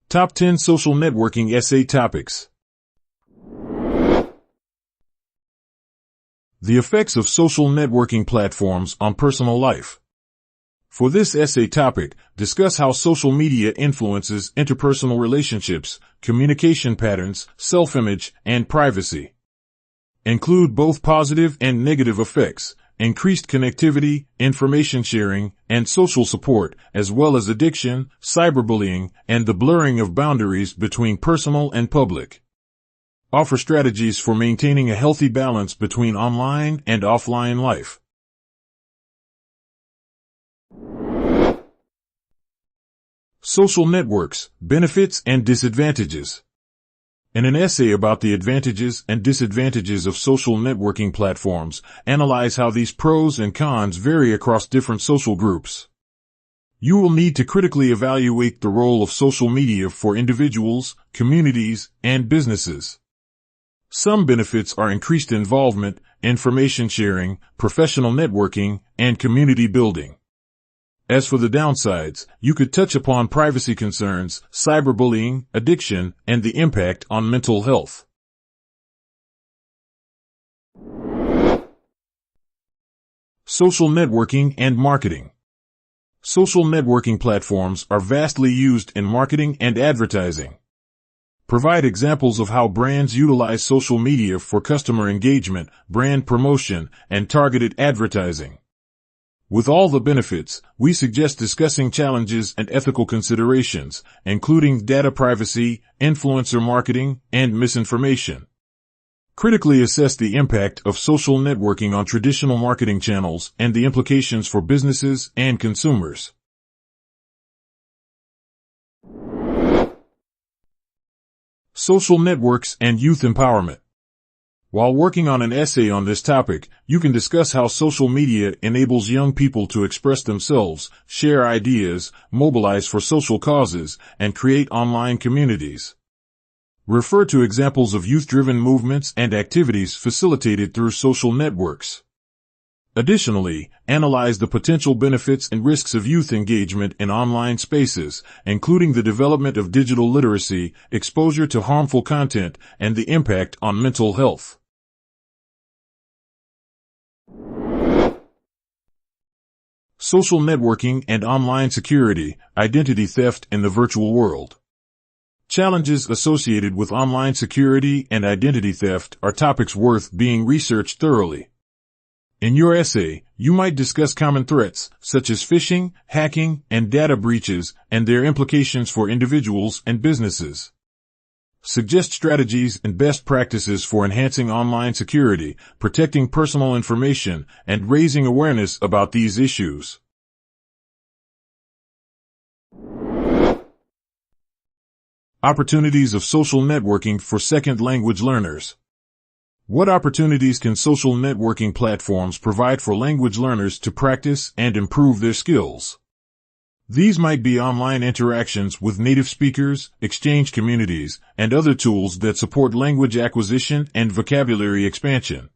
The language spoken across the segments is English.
Top 10 Social Networking Essay Topics. The effects of social networking platforms on personal life. For this essay topic, discuss how social media influences interpersonal relationships, communication patterns, self-image, and privacy. Include both positive and negative effects, increased connectivity, information sharing, and social support, as well as addiction, cyberbullying, and the blurring of boundaries between personal and public. Offer strategies for maintaining a healthy balance between online and offline life. Social networks, benefits and disadvantages. In an essay about the advantages and disadvantages of social networking platforms, analyze how these pros and cons vary across different social groups. You will need to critically evaluate the role of social media for individuals, communities, and businesses. Some benefits are increased involvement, information sharing, professional networking, and community building. As for the downsides, you could touch upon privacy concerns, cyberbullying, addiction, and the impact on mental health. Social networking and marketing. Social networking platforms are vastly used in marketing and advertising. Provide examples of how brands utilize social media for customer engagement, brand promotion, and targeted advertising. With all the benefits, we suggest discussing challenges and ethical considerations, including data privacy, influencer marketing, and misinformation. Critically assess the impact of social networking on traditional marketing channels and the implications for businesses and consumers. Social networks and youth empowerment. While working on an essay on this topic, you can discuss how social media enables young people to express themselves, share ideas, mobilize for social causes, and create online communities. Refer to examples of youth-driven movements and activities facilitated through social networks. Additionally, analyze the potential benefits and risks of youth engagement in online spaces, including the development of digital literacy, exposure to harmful content, and the impact on mental health. Social networking and online security, identity theft in the virtual world. Challenges associated with online security and identity theft are topics worth being researched thoroughly. In your essay, you might discuss common threats, such as phishing, hacking, and data breaches, and their implications for individuals and businesses. Suggest strategies and best practices for enhancing online security, protecting personal information, and raising awareness about these issues. Opportunities of social networking for second language learners. What opportunities can social networking platforms provide for language learners to practice and improve their skills? These might be online interactions with native speakers, exchange communities, and other tools that support language acquisition and vocabulary expansion.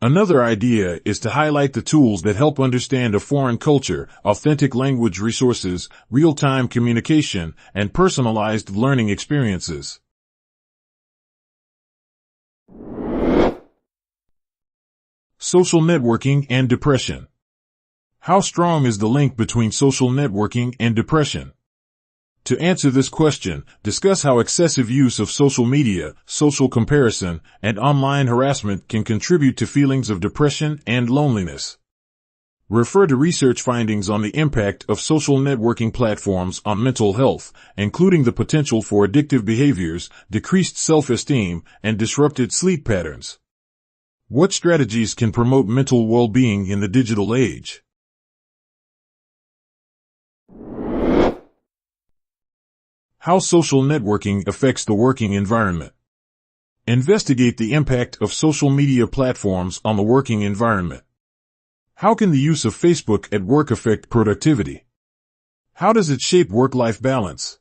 Another idea is to highlight the tools that help understand a foreign culture, authentic language resources, real-time communication, and personalized learning experiences. Social networking and depression. How strong is the link between social networking and depression? To answer this question, discuss how excessive use of social media, social comparison, and online harassment can contribute to feelings of depression and loneliness. Refer to research findings on the impact of social networking platforms on mental health, including the potential for addictive behaviors, decreased self-esteem, and disrupted sleep patterns. What strategies can promote mental well-being in the digital age? How social networking affects the working environment. Investigate the impact of social media platforms on the working environment. How can the use of Facebook at work affect productivity? How does it shape work-life balance?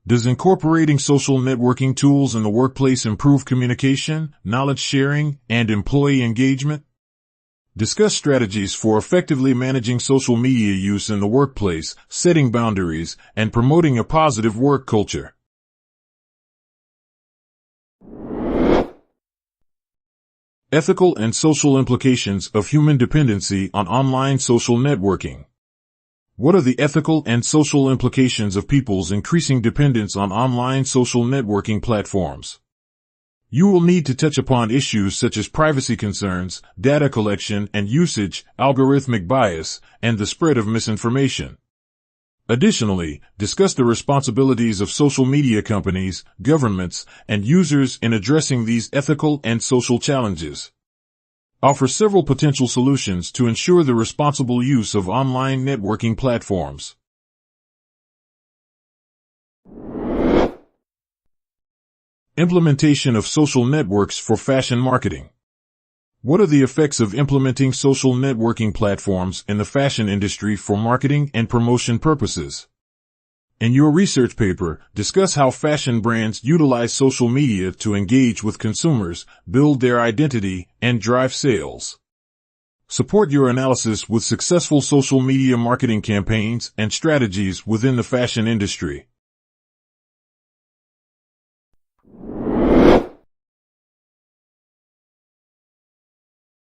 Does incorporating social networking tools in the workplace improve communication, knowledge sharing, and employee engagement? Discuss strategies for effectively managing social media use in the workplace, setting boundaries, and promoting a positive work culture. Ethical and social implications of human dependency on online social networking. What are the ethical and social implications of people's increasing dependence on online social networking platforms? You will need to touch upon issues such as privacy concerns, data collection and usage, algorithmic bias, and the spread of misinformation. Additionally, discuss the responsibilities of social media companies, governments, and users in addressing these ethical and social challenges. Offer several potential solutions to ensure the responsible use of online networking platforms. Implementation of social networks for fashion marketing. What are the effects of implementing social networking platforms in the fashion industry for marketing and promotion purposes? In your research paper, discuss how fashion brands utilize social media to engage with consumers, build their identity, and drive sales. Support your analysis with successful social media marketing campaigns and strategies within the fashion industry.